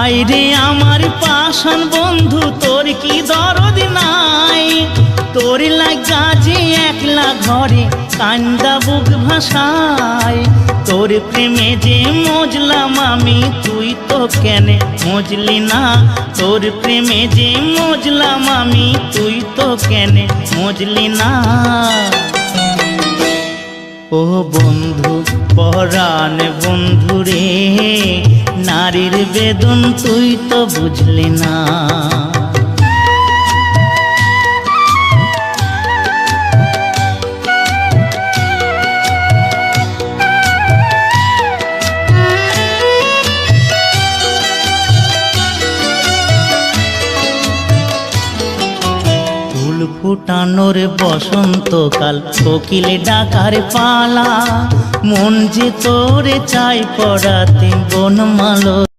হায়রে আমার পাষাণ বন্ধু, তোর কি দরদ নাই? তোর লাগা যে একলা ঘরে কান্দা বুক ভাসায়। তোর প্রেমে যে মজলাম আমি, তুই তো কেনে মজলি না? তোর প্রেমে যে মজলাম আমি, তুই তো কেনে মজলি না? ও বন্ধু পরাণ বন্ধু রে, নারীর বেদন তুই তো বুঝলি না। ফুটানোর বসন্তকাল, কোকিলে ডাকার পালা, মন যে তোরে চাই পড়াতে বনমালো।